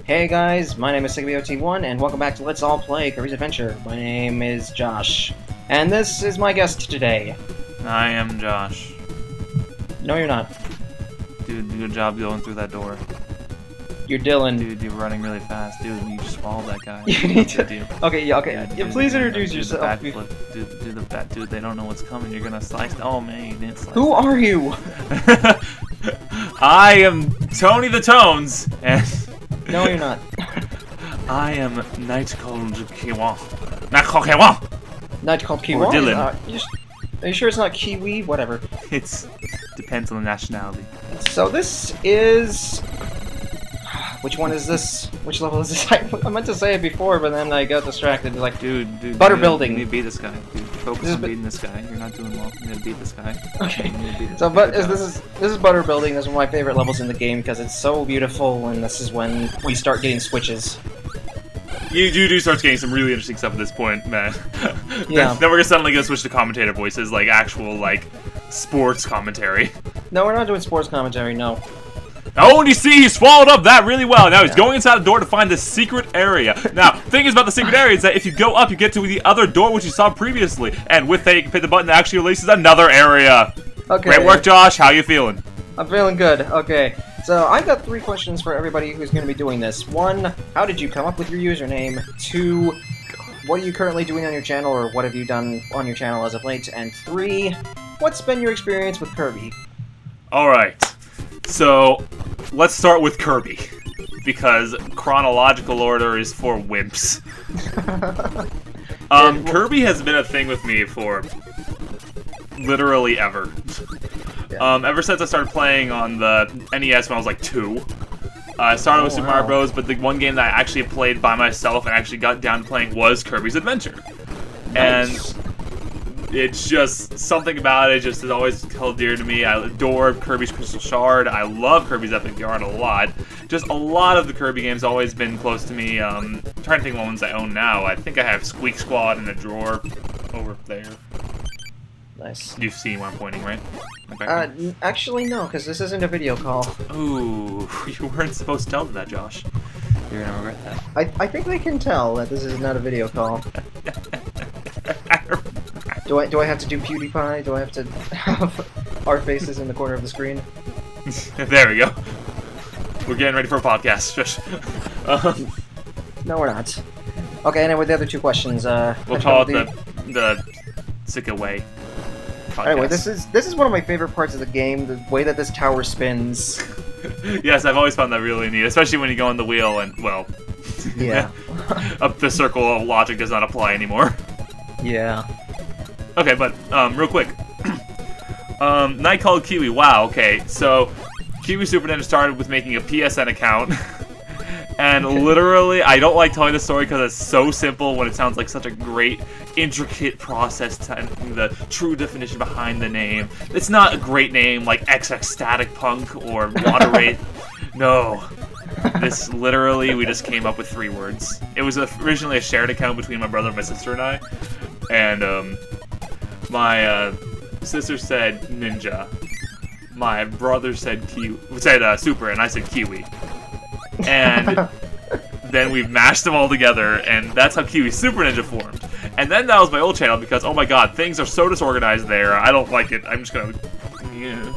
Hey guys, my name is SigbyOT1, and welcome back to Let's All Play Kirby's Adventure. My name is Josh, and this is my guest today. I am Josh. No, you're not. Dude, good job going through that door. You're Dylan. Dude, you're running really fast. Dude, you just swallowed that guy. You need to... Dude. Okay, yeah, okay. Yeah, Please introduce yourself. Do the backflip. Do the back. Dude, they don't know what's coming. You're gonna slice. Oh man, you didn't slice. Who are you? I am Tony the Tones, and No, you're not. I am KnightCalledKiwi. KnightCalledKiwi. KnightCalledKiwi? Or Dylan. Are you sure it's not Kiwi? Whatever. It's depends on the nationality. So this is... Which one is this? Which level is this? I meant to say it before, but then I got distracted. Like, dude, butter building. You need to beat this guy. Dude, focus on beating this guy. You're not doing well. You need to beat this guy. Okay. So, but this is butter building. This is one of my favorite levels in the game because it's so beautiful, and this is when we start getting switches. You do start getting some really interesting stuff at this point, man. Yeah. Then we're suddenly gonna switch to commentator voices, like actual sports commentary. No, we're not doing sports commentary. No. Oh, and you see, he swallowed up that really well. Now he's going inside the door to find the secret area. Now, the thing is about the secret area is that if you go up, you get to the other door, which you saw previously. And with that, you can hit the button that actually releases another area. Okay. Great work, Josh. How you feeling? I'm feeling good. Okay. So, I've got 3 questions for everybody who's going to be doing this. 1, how did you come up with your username? 2, what are you currently doing on your channel, or what have you done on your channel as of late? And 3, what's been your experience with Kirby? Alright. So, let's start with Kirby, because chronological order is for wimps. Kirby has been a thing with me for literally ever. Yeah. Ever since I started playing on the NES when I was like 2. I started with Super Mario Bros, but the one game that I actually played by myself and actually got down to playing was Kirby's Adventure. Nice. And it's just something about it just has always held dear to me. I adore Kirby's Crystal Shard. I love Kirby's Epic Yarn a lot. Just a lot of the Kirby games have always been close to me. I'm trying to think of ones I own now. I think I have Squeak Squad in a drawer over there. Nice. You've seen where I'm pointing, right? Actually no, because this isn't a video call. Ooh, you weren't supposed to tell them that, Josh. You're gonna regret that. I think they can tell that this is not a video call. Do I have to do PewDiePie? Do I have to have our faces in the corner of the screen? There we go. We're getting ready for a podcast. Shush. No, we're not. Okay, anyway, the other 2 questions. We'll call it the Sicka Way podcast. Anyway, this is one of my favorite parts of the game. The way that this tower spins. Yes, I've always found that really neat, especially when you go on the wheel and Yeah. Up the circle of logic does not apply anymore. Yeah. Okay, but real quick, KnightCalledKiwi. Wow. Okay, so Kiwi Super Ninja started with making a PSN account, and literally, I don't like telling the story because it's so simple when it sounds like such a great, intricate process to the true definition behind the name. It's not a great name like XX Static Punk or Water Wraith. No. This literally, we just came up with 3 words. It was originally a shared account between my brother, my sister, and I. And my sister said Ninja. My brother said Super, and I said Kiwi. And then we mashed them all together, and that's how Kiwi Super Ninja formed. And then that was my old channel because, oh my god, things are so disorganized there. I don't like it. I'm just gonna... Yeah.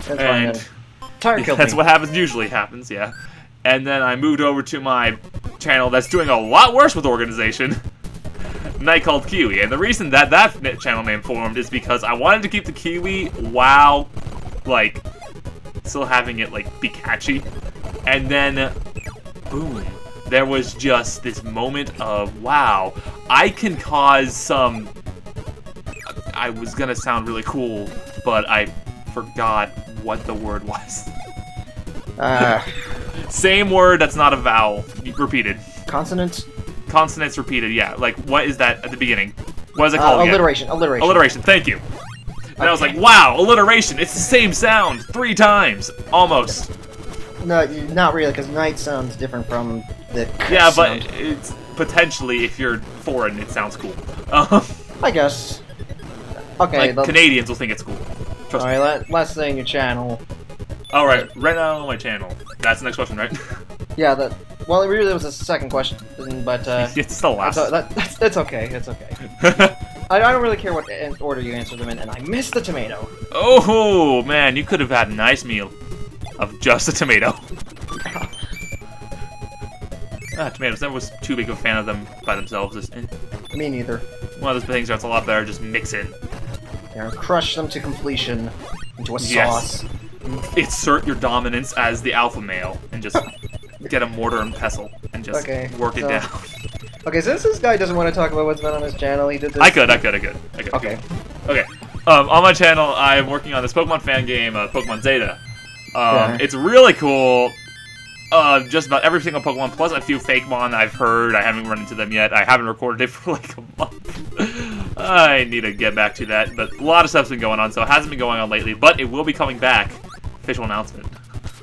That's fine, Tired killed that's me. what usually happens, yeah. And then I moved over to my channel that's doing a lot worse with organization, KnightCalledKiwi. And the reason that channel name formed is because I wanted to keep the Kiwi while, still having it, be catchy. And then, boom, there was just this moment of, wow, I can cause some... I was gonna sound really cool, but I forgot what the word was. Same word that's not a vowel. Repeated. Consonant? Consonants repeated, yeah. What is that at the beginning? What is it called again? Alliteration. Alliteration, thank you. And I was like, wow, alliteration. It's the same sound 3 times. Almost. No, not really, because night sounds different from the Yeah, sound. but it's potentially, if you're foreign, it sounds cool. I guess. Okay. Canadians will think it's cool. Trust me. Alright, last thing, your channel. Alright, right now on my channel. That's the next question, right? Yeah, Well, it really was a second question, but It's the last. that's okay. It's okay. I don't really care what order you answer them in, and I missed the tomato. Oh man, you could have had a nice meal of just a tomato. Tomatoes. Never was too big of a fan of them by themselves. Just, Me neither. one of those things that's a lot better. Just mix it. Yeah, crush them to completion into a Yes. sauce. Insert your dominance as the alpha male and just get a mortar and pestle and just work it down. Okay, since this guy doesn't want to talk about what's been on his channel, he did this. I could. Okay. Okay. On my channel, I'm working on this Pokemon fan game, Pokemon Zeta. It's really cool. Just about every single Pokemon, plus a few Fakemon I've heard. I haven't run into them yet. I haven't recorded it for like a month. I need to get back to that, but a lot of stuff's been going on, so it hasn't been going on lately, but it will be coming back. Official announcement.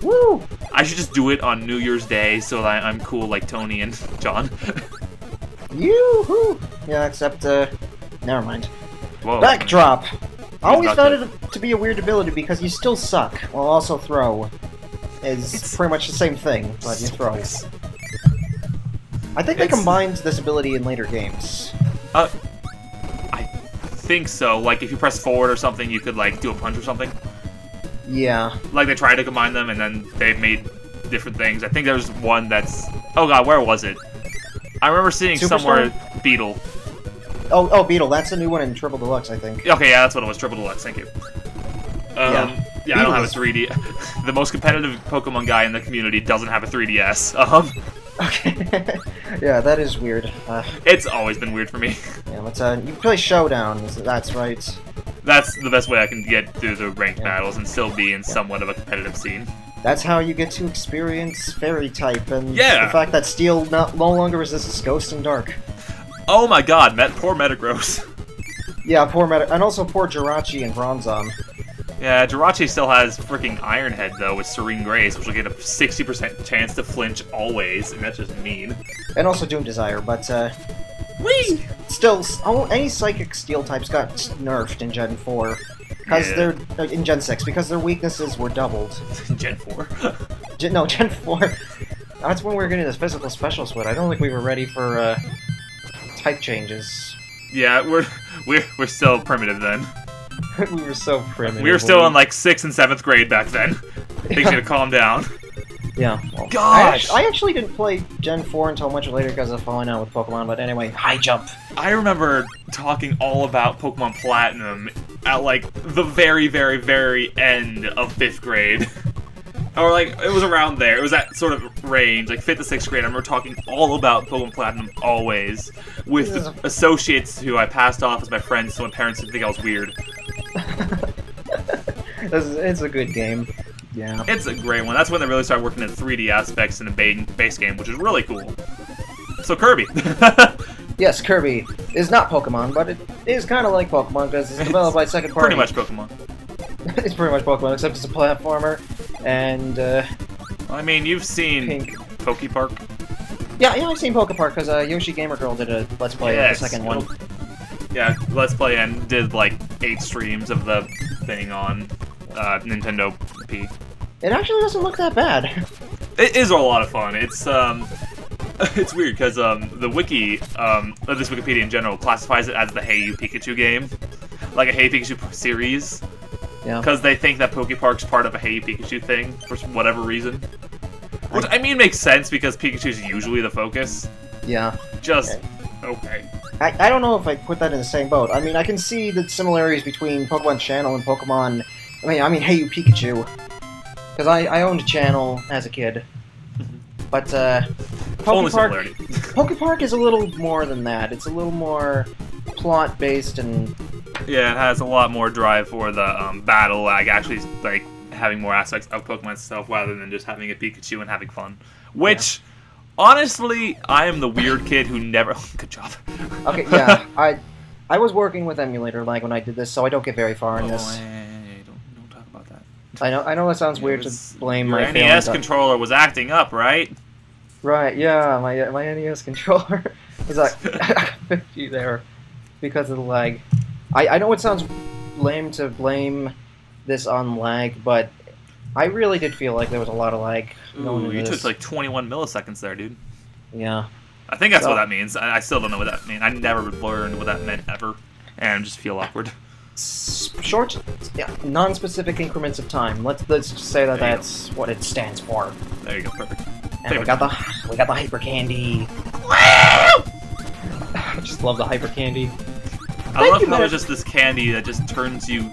Woo! I should just do it on New Year's Day so that I'm cool like Tony and John. Yoo-hoo! Yeah, except, never mind. Whoa. Backdrop! I always about found it to be a weird ability because you still suck, while also throw. It's pretty much the same thing, but you throw. I think they combined this ability in later games. I think so. Like, if you press forward or something, you could, like, do a punch or something. Yeah. Like, they tried to combine them, and then they made different things. I think there's one that's... Oh god, where was it? I remember seeing somewhere Beetle. Oh, Beetle. That's a new one in Triple Deluxe, I think. Okay, yeah, that's what it was. Triple Deluxe, thank you. Yeah, I don't have a 3D... The most competitive Pokemon guy in the community doesn't have a 3DS. Okay. Yeah, that is weird. It's always been weird for me. Yeah, but, you play Showdown, that's right. That's the best way I can get through the ranked battles and still be in somewhat of a competitive scene. That's how you get to experience Fairy type and the fact that Steel no longer resists Ghost and Dark. Oh my god, poor Metagross. Yeah, poor and also poor Jirachi and Bronzong. Yeah, Jirachi still has freaking Iron Head though with Serene Grace, which will get a 60% chance to flinch always, and that's just mean. And also Doom Desire, but Whee! Still, any Psychic Steel types got nerfed in Gen 4. Because they're in Gen 6, because their weaknesses were doubled. Gen 4? No, Gen 4. That's when we were getting this physical special split. I don't think we were ready for type changes. Yeah, we're still primitive then. We were so primitive. We were still in like 6th and 7th grade back then. Things need to calm down. Yeah. Well, Gosh! I actually didn't play Gen 4 until much later because of falling out with Pokemon, but anyway, high jump. I remember talking all about Pokemon Platinum at like the very, very, very end of 5th grade. Or like, it was around there. It was that sort of range, like 5th to 6th grade. I remember talking all about Pokemon Platinum always with associates who I passed off as my friends so my parents didn't think I was weird. It's a good game. Yeah. It's a great one. That's when they really started working in 3D aspects in the base game, which is really cool. So Kirby. Yes, Kirby is not Pokemon, but it is kind of like Pokemon because it's developed by second party. Pretty much Pokemon. It's pretty much Pokemon, except it's a platformer, and I mean, you've seen Pokepark. Yeah, I've seen Pokepark because Yoshi Gamer Girl did a Let's Play of the second one. Yeah, Let's Play and did like 8 streams of the thing on Nintendo P. It actually doesn't look that bad. It is a lot of fun. It's it's weird because the wiki, this Wikipedia in general, classifies it as the Hey You Pikachu game, like a Hey Pikachu series. Yeah. Because they think that Pokepark's part of a Hey You Pikachu thing for whatever reason. Which I mean makes sense because Pikachu's usually the focus. Yeah. Just okay. I don't know if I put that in the same boat. I mean, I can see the similarities between Pokemon Channel and Pokemon. I mean, Hey You Pikachu. Because I owned a channel as a kid. But, Pokepark is a little more than that. It's a little more plot-based and... Yeah, it has a lot more drive for the battle, like actually like having more aspects of Pokemon itself rather than just having a Pikachu and having fun. Which, honestly, I am the weird kid who never... Good job. Okay, yeah, I was working with emulator like when I did this, so I don't get very far in this. Don't talk about that. I know that sounds weird to blame my Your NES controller was acting up, right? Right, yeah, my NES controller is like 50 there because of the lag. I know it sounds lame to blame this on lag, but I really did feel like there was a lot of lag. Ooh, you took like 21 milliseconds there, dude. Yeah. I think that's what that means. I still don't know what that means. I never learned what that meant ever, and I just feel awkward. Short, non-specific increments of time. Let's just say that that's what it stands for. There you go, perfect. And we got the hyper candy. I just love the hyper candy. I love how there's just this candy that just turns you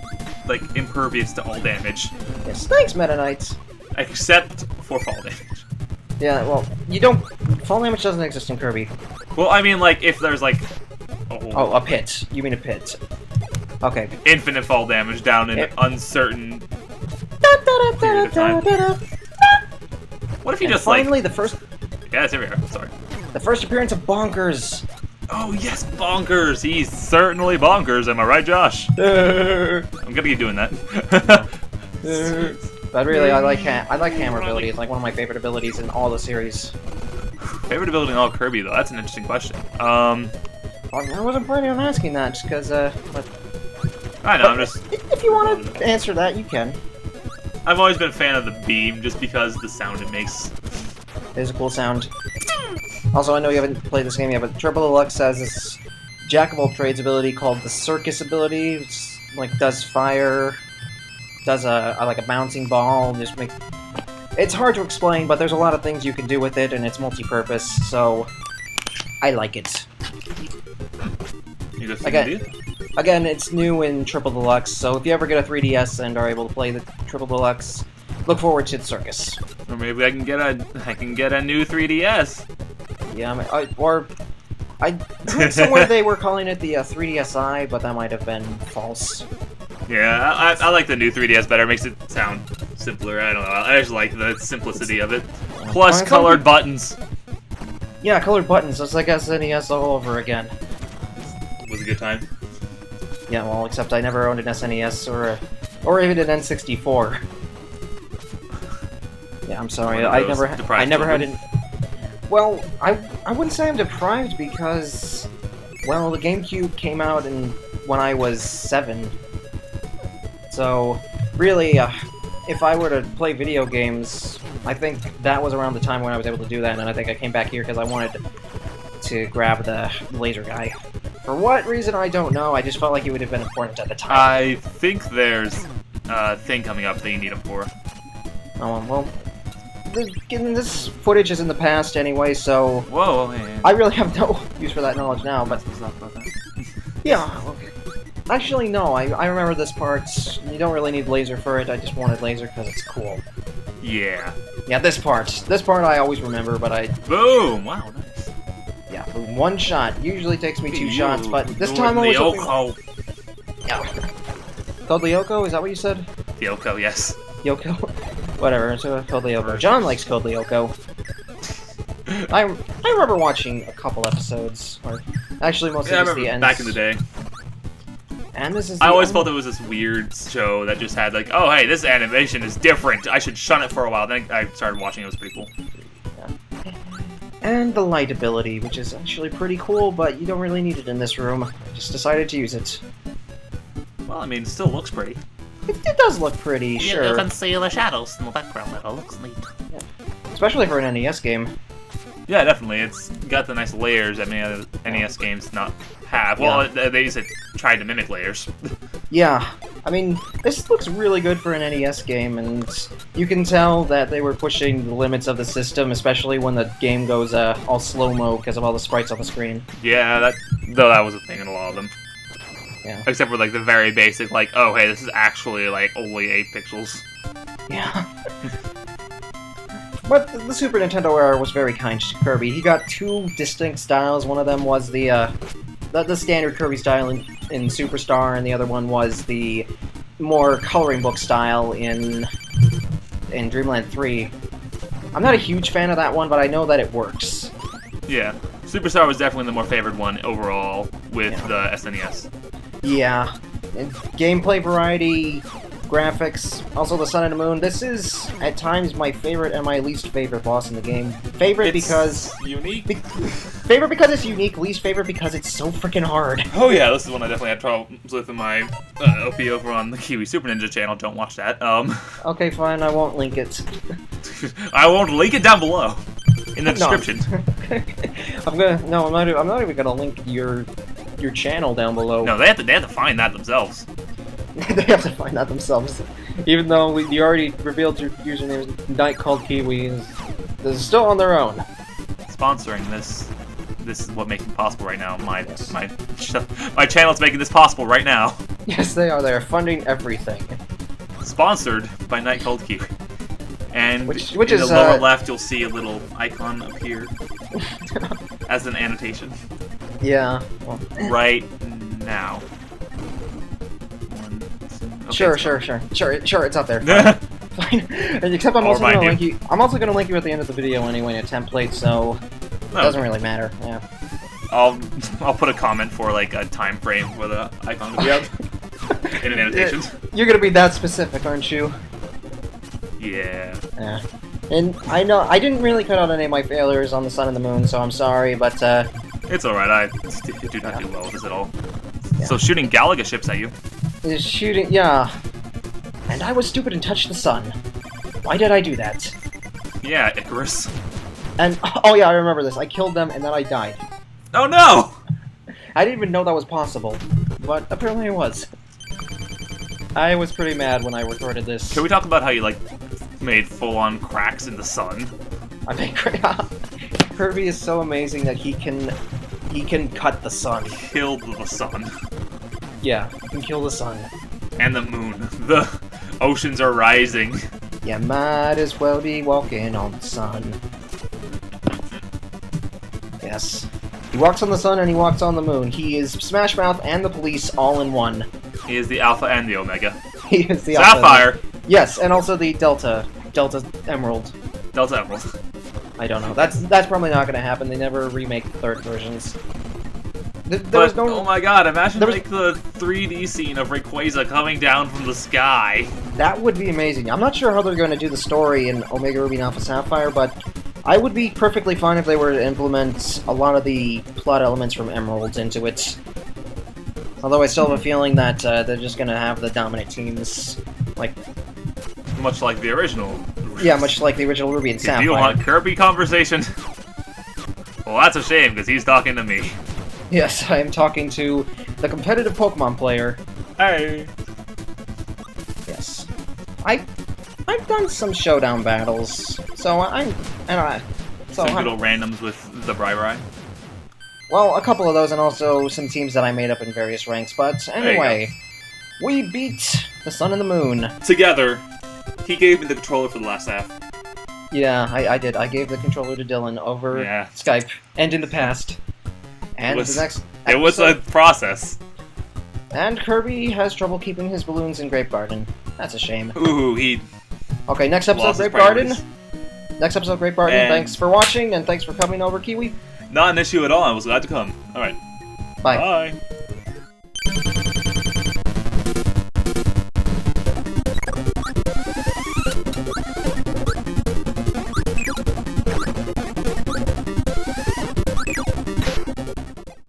like impervious to all damage. Yes, thanks, Meta Knights. Except for fall damage. Yeah, well, you don't. Fall damage doesn't exist in Kirby. Well, I mean, like if there's like a pit. You mean a pit? Okay. Infinite fall damage down in an uncertain period of time. What if you just finally the first? Yeah, there we are. Sorry. The first appearance of Bonkers. Oh yes, Bonkers. He's certainly bonkers. Am I right, Josh? I'm gonna keep doing that. But really, I like hammer ability. It's like one of my favorite abilities in all the series. Favorite ability in all Kirby, though? That's an interesting question. I wasn't planning on asking that, just because, I know, I'm just... If you want to answer that, you can. I've always been a fan of the beam, just because the sound it makes. It is a cool sound. Also, I know you haven't played this game yet, but Triple Deluxe has this Jack of all trades ability called the Circus ability, which, like, does fire... does like a bouncing ball, just make... It's hard to explain, but there's a lot of things you can do with it, and it's multi-purpose, so... I like it. Again, it's new in Triple Deluxe, so if you ever get a 3DS and are able to play the Triple Deluxe, look forward to the Circus. Or maybe I can get a new 3DS. Yeah, I heard somewhere they were calling it the 3DSi, but that might have been false. Yeah, I like the new 3DS better. It makes it sound simpler. I don't know. I just like the simplicity of it. Plus colored buttons. Yeah, colored buttons. It's like SNES all over again. It was a good time. Yeah, well, except I never owned an SNES or even an N64. Yeah, I'm sorry. I never had an. Well, I wouldn't say I'm deprived because, well, the GameCube came out when I was 7. So, really, if I were to play video games, I think that was around the time when I was able to do that, and I think I came back here because I wanted to grab the laser guy. For what reason, I don't know. I just felt like it would have been important at the time. I think there's a thing coming up that you need him for. Oh, well, this footage is in the past anyway, so... Whoa, man. I really have no use for that knowledge now, but... Yeah, okay. Actually, no, I remember this part. You don't really need laser for it, I just wanted laser because it's cool. Yeah. Yeah, this part. This part I always remember, but I... Boom! Wow, nice. Yeah, boom, one shot. Usually takes me 2 shots, but this time I was hoping... Yeah. Called Lyoko? Is that what you said? Lyoko, yes. Yoko? Whatever, so Code Lyoko. John likes Code Lyoko. I remember watching a couple episodes, or actually mostly just the ends. Back in the day. And this is I always felt it was this weird show that just had like, oh hey, this animation is different. I should shun it for a while. Then I started watching. It was pretty cool. Yeah. And the light ability, which is actually pretty cool, but you don't really need it in this room. I just decided to use it. Well, I mean, it still looks pretty. It does look pretty, sure. You can see the shadows in the background. It looks neat. Yeah. Especially for an NES game. Yeah, definitely. It's got the nice layers that many other NES games not have. Well, they just tried to mimic layers. Yeah. I mean, this looks really good for an NES game, and you can tell that they were pushing the limits of the system, especially when the game goes all slow-mo because of all the sprites on the screen. Yeah, that was a thing in a lot of them. Yeah. Except for, like, the very basic, like, oh, hey, this is actually, like, only 8 pixels. Yeah. But the Super Nintendo era was very kind to Kirby. He got 2 distinct styles. One of them was the standard Kirby style in Superstar, and the other one was the more coloring book style in Dreamland 3. I'm not a huge fan of that one, but I know that it works. Yeah. Superstar was definitely the more favored one overall with the SNES. Yeah. And gameplay variety, graphics. Also, the sun and the moon. This is, at times, my favorite and my least favorite boss in the game. Favorite because... unique. Favorite because it's unique, least favorite because it's so freaking hard. Oh yeah, this is one I definitely had problems with in my OP over on the Kiwi Super Ninja channel. Don't watch that. Okay, fine, I won't link it. I won't link it down below in the description. I'm not even gonna link your channel down below. No, they have to find that themselves. They have to find that themselves. Even though you already revealed your username is KnightCalledKiwi, this is still on their own. Sponsoring this is what makes it possible right now. My channel's making this possible right now. Yes, they are. They're funding everything. Sponsored by KnightCalledKiwi. And which in is the lower left, you'll see a little icon appear as an annotation. Yeah. Well. Right now. Okay, sure, it's up there. Fine. Except I'm also gonna link you. I'm also gonna link you at the end of the video anyway in a template, so it doesn't really matter. Yeah. I'll put a comment for like a time frame for the icon to be up in an annotation. You're gonna be that specific, aren't you? Yeah. Yeah. And I know I didn't really cut out any of my failures on the sun and the moon, so I'm sorry, but it's alright. I do not do well with this at all. Yeah. So shooting Galaga ships at you. Is shooting, yeah. And I was stupid and touched the sun. Why did I do that? Yeah, Icarus. And oh yeah, I remember this. I killed them and then I died. Oh no! I didn't even know that was possible, but apparently it was. I was pretty mad when I recorded this. Can we talk about how you like made full-on cracks in the sun? I think Kirby is so amazing that he can cut the sun. Killed the sun. Yeah, he can kill the sun. And the moon. The oceans are rising. You might as well be walking on the sun. Yes. He walks on the sun and he walks on the moon. He is Smash Mouth and the police all in one. He is the Alpha and the Omega. He is the Sapphire! Alpha. Yes, and also the Delta Emerald. Delta Emerald. I don't know. That's probably not going to happen. They never remake the third versions. Oh my god, imagine like the 3D scene of Rayquaza coming down from the sky. That would be amazing. I'm not sure how they're going to do the story in Omega Ruby and Alpha Sapphire, but I would be perfectly fine if they were to implement a lot of the plot elements from Emeralds into it. Although I still have a feeling that they're just going to have the dominant teams, like... Much like the original. Yeah, much like the original Ruby and Sapphire. Do you want Kirby conversation? Well, that's a shame, because he's talking to me. Yes, I am talking to the competitive Pokemon player. Hey! Yes. I've done some showdown battles, so Some good old randoms with the Bri-Bri. Well, a couple of those, and also some teams that I made up in various ranks, but anyway, we beat the sun and the moon. Together. He gave me the controller for the last half. Yeah, I did. I gave the controller to Dylan over Skype, and in the past. And the next episode, it was a process. And Kirby has trouble keeping his balloons in Grape Garden. That's a shame. Ooh, he... Okay, next episode, Grape Garden. Next episode, Grape Garden. And thanks for watching, and thanks for coming over, Kiwi. Not an issue at all. I was glad to come. Alright. Bye. Bye.